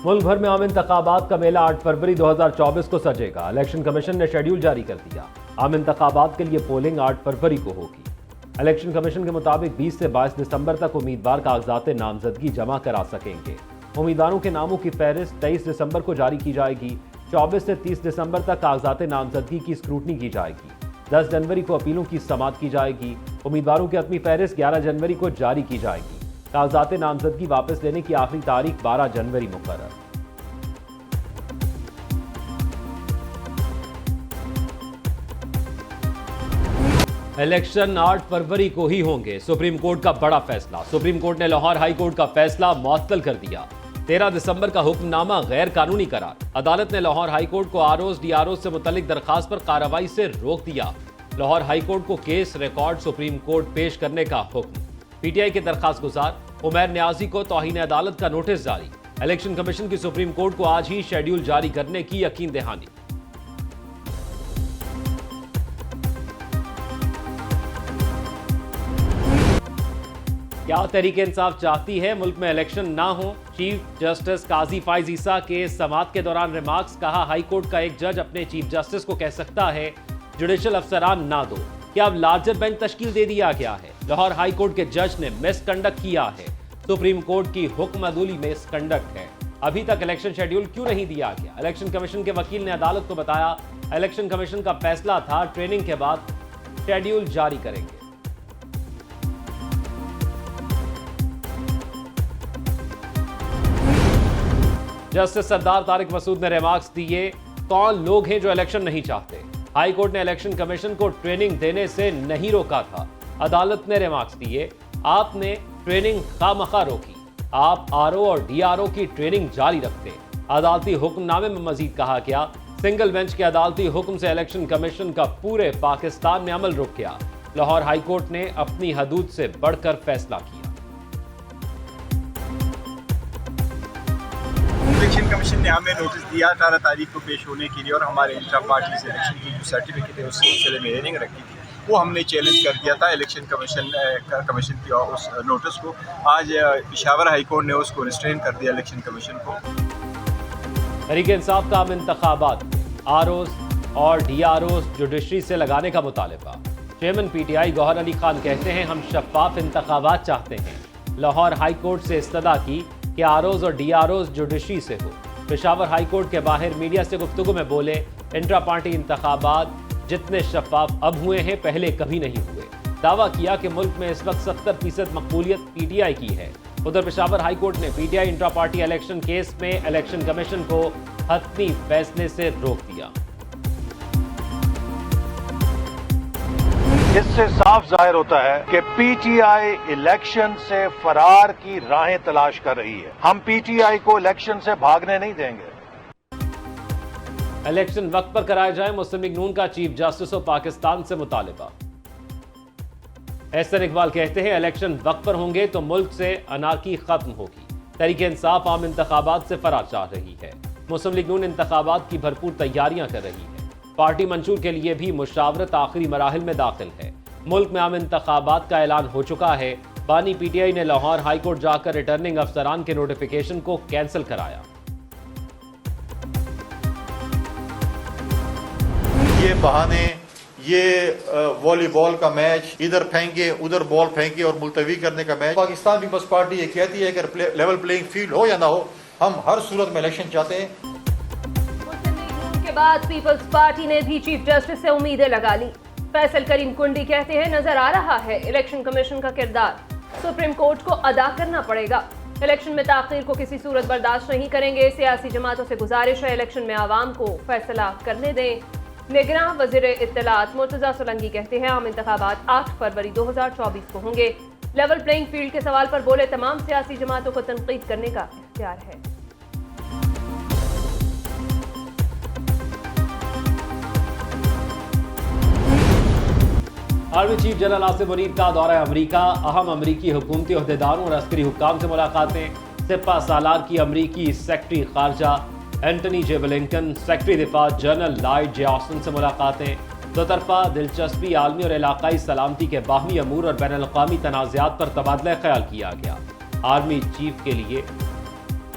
मुल्क भर में आम इंतखाबात का मेला 8 फरवरी 2024 को सजेगा। इलेक्शन कमीशन ने शेड्यूल जारी कर दिया। आम इंतखाबात के लिए पोलिंग 8 फरवरी को होगी। इलेक्शन कमीशन के मुताबिक 20 से 22 दिसंबर तक उम्मीदवार कागजात नामजदगी जमा करा सकेंगे। उम्मीदवारों के नामों की फहरिस्त 23 दिसंबर को जारी की जाएगी। 24 से 30 दिसंबर तक कागजात नामजदगी की स्क्रूटनी की जाएगी। 10 जनवरी को अपीलों की समाअत की जाएगी। उम्मीदवारों की हतमी फहरिस्त 11 जनवरी को जारी की जाएगी। कागजात नामजदगी वापस लेने की आखिरी तारीख 12 जनवरी मुकर्रर। इलेक्शन 8 फरवरी को ही होंगे। सुप्रीम कोर्ट का बड़ा फैसला। सुप्रीम कोर्ट ने लाहौर हाई कोर्ट का फैसला मुअत्तल कर दिया। 13 दिसंबर का हुक्मनामा गैर कानूनी करार। अदालत ने लाहौर हाई कोर्ट को आरओज डीआरओज से मुतल्लिक दरखास्त पर कार्रवाई से रोक दिया। लाहौर हाई कोर्ट को केस रिकॉर्ड सुप्रीम कोर्ट पेश करने का हुक्म। पीटीआई के दरखास्त गुजार उमैर न्याजी को तौहीन अदालत का नोटिस जारी। इलेक्शन कमीशन की सुप्रीम कोर्ट को आज ही शेड्यूल जारी करने की यकीन दहानी। क्या तहरीक इंसाफ चाहती है मुल्क में इलेक्शन ना हो? चीफ जस्टिस काजी फाइज ईसा के समाअत के दौरान रिमार्क्स। कहा हाई कोर्ट का एक जज अपने चीफ जस्टिस को कह सकता है जुडिशल अफसरान ना दो। क्या अब लार्जर बेंच तश्कील दे दिया गया है? लाहौर हाई कोर्ट के जज ने मिसकंडक्ट किया है। सुप्रीम कोर्ट की हुक्म अदूली मिसकंडक्ट है। अभी तक इलेक्शन शेड्यूल क्यों नहीं दिया गया? इलेक्शन कमीशन के वकील ने अदालत को बताया इलेक्शन कमीशन का फैसला था ट्रेनिंग के बाद शेड्यूल जारी करेंगे। जस्टिस सरदार तारिक मसूद ने रिमार्क्स दिए कौन लोग हैं जो इलेक्शन नहीं चाहते। हाई कोर्ट ने इलेक्शन कमीशन को ट्रेनिंग देने से नहीं रोका था। अदालत ने रिमार्क्स दिए आपने ट्रेनिंग खामखा रोकी। आप आरओ और डीआरओ की ट्रेनिंग जारी रखते। अदालती हुक्मनामे में मजीद कहा गया सिंगल बेंच के अदालती हुक्म से इलेक्शन कमीशन का पूरे पाकिस्तान में अमल रुक गया। लाहौर हाई कोर्ट ने अपनी हदूद से बढ़कर फैसला किया। इलेक्शन कमीशन ने हमें नोटिस दिया 18 तारीख को पेश होने के लिए और हमारे इंट्रा पार्टी सिलेक्शन की जो सर्टिफिकेट है उस सिलसिले में हियरिंग रखी थी, वो हमने चैलेंज कर दिया था। इलेक्शन कमीशन की उस नोटिस को आज पेशावर हाई कोर्ट ने उसको रिस्ट्रेन कर दिया इलेक्शन कमीशन को। तहरीक इंसाफ का इंतखाबात आरओज और डीआरओज जुडिशरी से लगाने का मुतालिबा। चेयरमैन पीटीआई गौहर अली खान कहते हैं हम शफाफ इंतखाबात चाहते हैं। लाहौर हाई कोर्ट से इस्तदा की कि आरओज और डीआरओज जुडिशरी से हो। पेशावर हाई कोर्ट के बाहर मीडिया से गुफ्तगू में बोले इंट्रा पार्टी इंतखाबात जितने शफाफ अब हुए हैं पहले कभी नहीं हुए। दावा किया कि मुल्क में इस वक्त 70% मकबूलियत पीटीआई की है। उधर पेशावर हाई कोर्ट ने PTI intra party election case में इलेक्शन कमीशन को हतमी फैसले से रोक दिया। इससे साफ जाहिर होता है कि पीटीआई इलेक्शन से फरार की राहें तलाश कर रही है। हम पीटीआई को इलेक्शन से भागने नहीं देंगे। इलेक्शन वक्त पर कराए जाए मुस्लिम लीग नून का चीफ जस्टिस ऑफ पाकिस्तान से मुतालिबा। एहसन इकबाल कहते हैं इलेक्शन वक्त पर होंगे तो मुल्क से अनार्की खत्म होगी। तहरीक इंसाफ आम इंतखाबात से फरार चाह रही है। मुस्लिम लीग नून इंतखाबात की भरपूर तैयारियां कर रही है। पार्टी मंशूर के लिए भी मुशावरत आखिरी मराहिल में दाखिल है। मुल्क में आम इंतखाबात का ऐलान हो चुका है। बानी पीटीआई ने लाहौर हाई कोर्ट जाकर रिटर्निंग अफसरान के नोटिफिकेशन को कैंसिल कराया। ये बहाने, ये वॉलीबॉल का मैच इधर फेंके उधर बॉल फेंके और मुलतवी करने का मैच। पाकिस्तान पीपल्स पार्टी ये कहती है कि लेवल प्लेइंग फील्ड हो या ना हो, हम हर सूरत में इलेक्शन चाहते हैं। के बाद पीपल्स पार्टी ने भी चीफ जस्टिस से उम्मीदें लगा ली। फैसल करीम कुंडी कहते हैं नजर आ रहा है इलेक्शन कमीशन का किरदार सुप्रीम कोर्ट को अदा करना पड़ेगा। इलेक्शन में ताखीर को किसी सूरत बर्दाश्त नहीं करेंगे। सियासी जमातों से गुजारिश है इलेक्शन में आवाम को फैसला करने दें। निगरां वज़ीर इत्तलात मुर्तजा सोलंकी कहते हैं आम इंतखाबात 8 फरवरी 2024 को होंगे। लेवल प्लेइंग फील्ड के सवाल पर बोले तमाम सियासी जमातों को तनकीद करने का इख्तियार है। Army chief general Asim Munir का दौरा अमरीका। अहम अमरीकी हुकूमती अहदेदारों और अस्करी हुक्काम से मुलाकातें। सिपा सालार की अमरीकी सेक्रेटरी खारजा एंटनी जे ब्लिंकन, सेक्रेटरी दिफा जनरल लॉयड जे ऑस्टिन से मुलाकातें। दोतरफा दिलचस्पी, आलमी और इलाकाई सलामती के बाहमी अमूर और बैनुल अक़वामी तनाज़ात पर तबादला ख्याल किया गया। आर्मी चीफ के लिए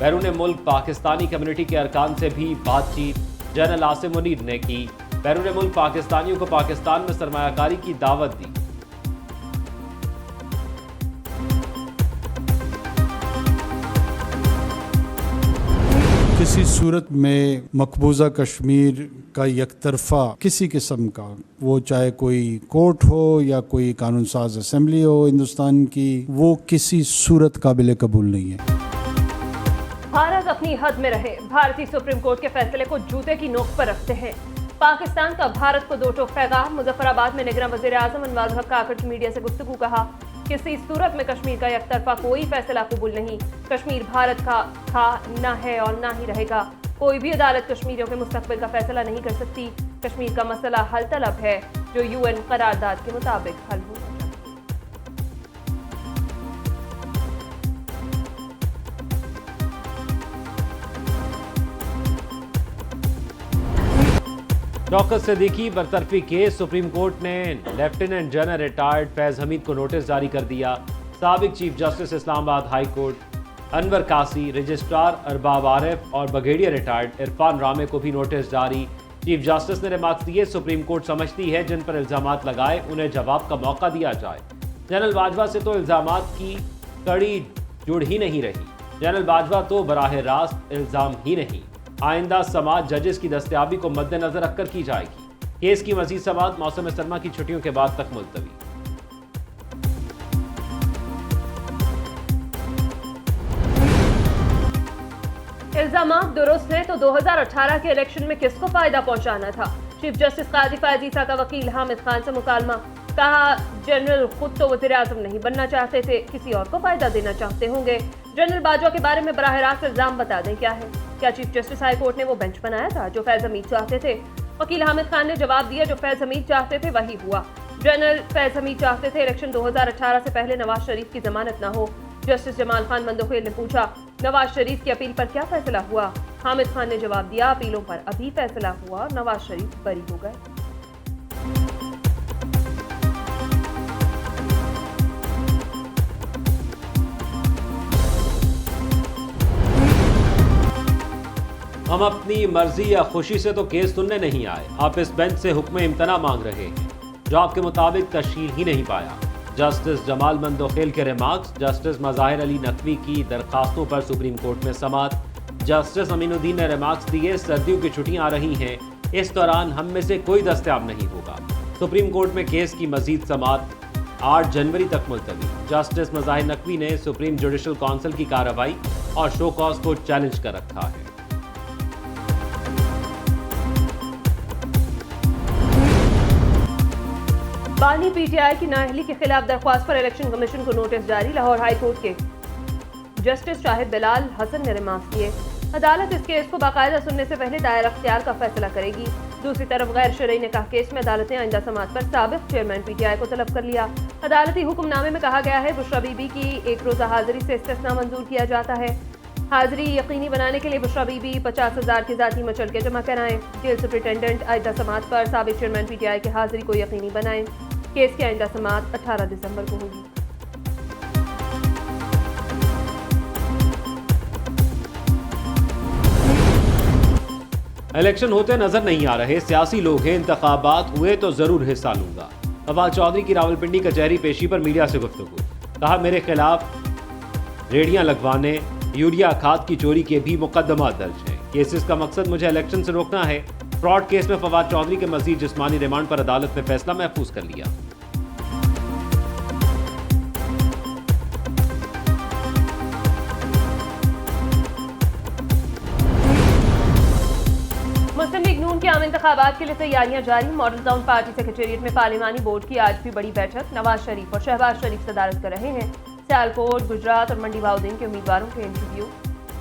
बैरून मुल्क पाकिस्तानी कम्युनिटी के अरकान से भी बातचीत जनरल आसिम मुनीर ने की। बैरून मुल्क पाकिस्तानियों को पाकिस्तान में सरमायाकारी की दावत दी। किसी सूरत में मकबूजा कश्मीर का यकतरफा किसी किस्म का, वो चाहे कोई कोर्ट हो या कोई कानून साज असेंबली हो हिंदुस्तान की, वो किसी सूरत काबिल कबूल नहीं है। भारत अपनी हद में रहे। भारतीय सुप्रीम कोर्ट के फैसले को जूते की नोक पर रखते हैं। पाकिस्तान का भारत को दो टोक पैगाम। मुजफ्फराबाद में निगरान वज़ीर आज़म अनवार हक काकड़ मीडिया से गुफ्तगू। कहा, किसी सूरत में कश्मीर का यकतरफा कोई फैसला कबूल नहीं। कश्मीर भारत का था, न है और न ही रहेगा। कोई भी अदालत कश्मीरियों के मुस्तकबिल का फैसला नहीं कर सकती। कश्मीर का मसला हल तलब है, जो UN करारदाद के मुताबिक हल होना चाहिए। शौकत सिद्दीकी बरतरफी केस। सुप्रीम कोर्ट ने lieutenant general retired Faiz Hameed को नोटिस जारी कर दिया। साबिक chief justice Islamabad high court Anwar Kasi, registrar Arbab Arif और ब्रिगेडियर रिटायर्ड इरफान रामे को भी नोटिस जारी। चीफ जस्टिस ने रिमार्क्स दिए, सुप्रीम कोर्ट समझती है जिन पर इल्जामात लगाए उन्हें जवाब का मौका दिया जाए। जनरल बाजवा से तो इल्जामात की कड़ी जुड़ ही नहीं रही। जनरल बाजवा तो बराह रास्त इल्जाम ही नहीं। आइंदा समात जजेस की दस्तयाबी को मद्देनजर रखकर की जाएगी। केस की मजीद समात मौसम सरमा की छुट्टियों के बाद तक मुलतवी। इल्जामात दुरुस्त है तो 2018 के इलेक्शन में किसको फायदा पहुंचाना था? चीफ जस्टिस काजी फैज ईसा का वकील हामिद खान से मुकालमा। कहा, जनरल खुद तो वज़ीर आज़म नहीं बनना चाहते थे, किसी और को फायदा देना चाहते होंगे। जनरल बाजवा के बारे में बराह रास्त इल्जाम बता दें क्या है? क्या चीफ जस्टिस हाई कोर्ट ने वो बेंच बनाया था जो फैज हमीद चाहते थे? वकील हामिद खान ने जवाब दिया, जो फैज हमीद चाहते थे वही हुआ। जनरल फैज हमीद चाहते थे इलेक्शन 2018 से पहले नवाज शरीफ की जमानत न हो। जस्टिस जमाल खान मंदोखेल ने पूछा, नवाज शरीफ की अपील पर क्या फैसला हुआ? हामिद खान ने जवाब दिया, अपीलों पर अभी फैसला हुआ और नवाज शरीफ बरी हो गए। हम अपनी मर्जी या खुशी से तो केस सुनने नहीं आए। आप इस बेंच से हुक्म इम्तना मांग रहे हैं जो आपके मुताबिक तश्कील ही नहीं पाया। जस्टिस जमाल मंदोखेल के रिमार्क्स। जस्टिस मज़ाहिर अली नकवी की दरखास्तों पर सुप्रीम कोर्ट में समात। जस्टिस अमीनुद्दीन ने रिमार्क्स दिए, सर्दियों की छुट्टियां आ रही हैं, इस दौरान हम में से कोई दस्तयाब नहीं होगा। सुप्रीम कोर्ट में केस की मजीद समात 8 जनवरी तक मुलतवी। जस्टिस मज़ाहिर नकवी ने सुप्रीम जुडिशल काउंसिल की कार्रवाई और शो कॉज को चैलेंज कर रखा है। बानी PTI की नाअहली के खिलाफ दरख्वास्त पर इलेक्शन कमीशन को नोटिस जारी। लाहौर हाई कोर्ट के जस्टिस शाहिद बिलाल हसन ने रिमार्क्स किए, अदालत इस केस को बाकायदा सुनने से पहले दायरा अख्तियार का फैसला करेगी। दूसरी तरफ गैर शरई निकाह केस में अदालत ने आइंदा समात पर साबिक चेयरमैन PTI को तलब कर लिया। अदालती हुक्मनामे में कहा गया है, बुशरा बीबी की एक रोज़ा हाजिरी से इस्तिस्ना मंजूर किया जाता है। हाजिरी यकीनी बनाने के लिए बुशरा बीबी 50,000 के ज़ाती मचल के जमा कराएं। जेल सुप्रिटेंडेंट आइंदा समात पर साबिक चेयरमैन PTI की हाजिरी को यकीनी बनाएं। केस की आइंदा समात 18 दिसंबर को होगी। इलेक्शन होते नजर नहीं आ रहे, सियासी लोग हैं, इंतखाबात हुए तो जरूर हिस्सा लूंगा। फवाद चौधरी की रावलपिंडी कचहरी पेशी पर मीडिया से गुफ्तगू। कहा, मेरे खिलाफ रेडियां लगवाने, यूरिया खाद की चोरी के भी मुकदमा दर्ज हैं। केसेस का मकसद मुझे इलेक्शन से रोकना है। फ्रॉड केस में फवाद चौधरी के मजीद जिस्मानी रिमांड पर अदालत ने फैसला महफूज कर लिया। मुस्लिम लीग नून के आम इंतखाबात के लिए तैयारियां जारी। मॉडल टाउन पार्टी सेक्रेटेरिएट में पार्लिमानी बोर्ड की आज भी बड़ी बैठक। नवाज शरीफ और शहबाज शरीफ सदारत कर रहे हैं। सियालकोट, गुजरात और मंडी बाउद्दीन के उम्मीदवारों के इंटरव्यू।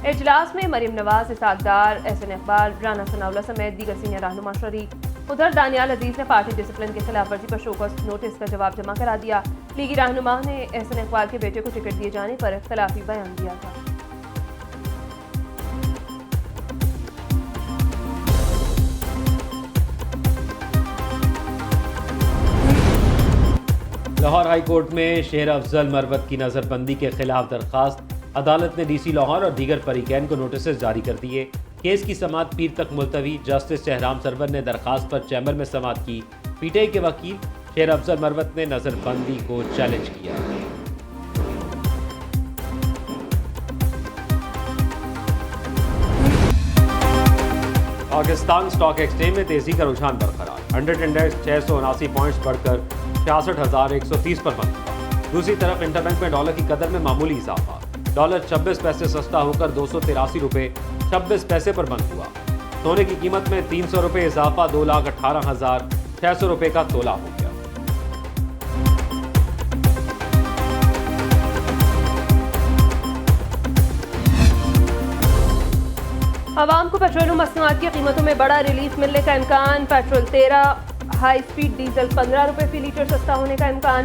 इजलास में मरीम नवाज, इसहाक डार, SN इकबाल, राना सनाउल्लाह समेत दीगर सीनियर रहनुमा शरीक। उधर दानियाल अजीज ने पार्टी डिसिप्लिन की खिलाफ वर्जी पर शोकॉज नोटिस का जवाब जमा करा दिया। लीगी रहनुमा ने SN इकबाल के बेटे को टिकट दिए जाने पर इख्तलाफी बयान दिया था। लाहौर हाई कोर्ट में शेर अफजल मरवत की नज़रबंदी के खिलाफ दरखास्त। अदालत ने डीसी लाहौर और दीगर फरीकैन को नोटिस जारी कर दिए। केस की समाअत पीर तक मुलतवी। जस्टिस शहराम सरवर ने दरखास्त पर चैम्बर में समाअत की। पीटीआई के वकील शेर अफजल मरवत ने नजरबंदी को चैलेंज किया। पाकिस्तान स्टॉक एक्सचेंज में तेजी का रुझान बरकरार। अंडर इंडेक्स 679 पॉइंट्स बढ़कर 66,130 पर बंद हुआ। दूसरी तरफ इंटरबैंक में डॉलर की कदर में मामूली इजाफा। डॉलर 26 पैसे सस्ता होकर 283 रुपये 26 पैसे पर बंद हुआ। सोने की कीमत में 300 रुपये इजाफा 2,18,600 रुपये का तोला हो गया। आवाम को पेट्रोल मसनूआत की कीमतों में बड़ा रिलीफ मिलने का इम्कान। पेट्रोल 13, हाई स्पीड डीजल 15 रुपये फी लीटर सस्ता होने का इम्कान।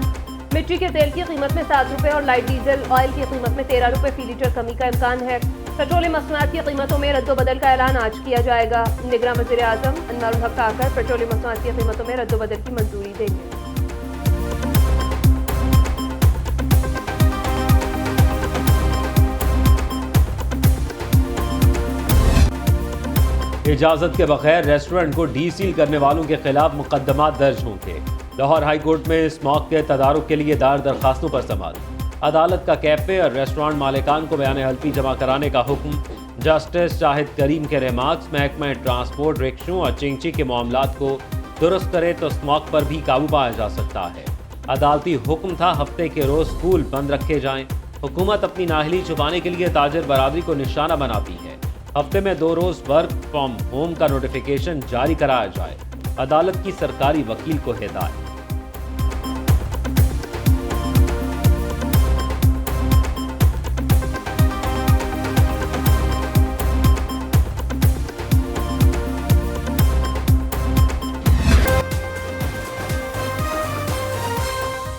मिट्टी के तेल की कीमत में 7 रुपये और लाइट डीजल ऑयल की कीमत में 13 रुपये फी लीटर कमी का इम्कान है। पेट्रोल मसनूआत की कीमतों में रद्दोबदल का ऐलान आज किया जाएगा। निगरान वज़ीर आज़म अन्वारुल हक आकर पेट्रोल मसनूआत की कीमतों में रद्दोबदल की मंजूरी देंगे। इजाजत के बगैर रेस्टोरेंट को डी सील करने वालों के खिलाफ मुकदमा दर्ज होंगे। लाहौर हाई कोर्ट में स्मॉक के तदारुक के लिए दायर दरखास्तों पर समाअत। अदालत का कैफे और रेस्टोरेंट मालिकान को बयान हल्फी जमा कराने का हुक्म। जस्टिस शाहिद करीम के रिमार्क्स महकमा ट्रांसपोर्ट रिक्शों और चिंची के मामलात को दुरुस्त करे तो स्मॉक पर भी काबू पाया जा सकता है। अदालती हुक्म था हफ्ते के रोज स्कूल बंद रखे जाएं। हुकूमत अपनी नाअहली छुपाने के लिए ताजिर बरादरी को निशाना बनाती है। हफ्ते में 2 रोज वर्क फ्रॉम होम का नोटिफिकेशन जारी कराया जाए। अदालत की सरकारी वकील को हिदायत।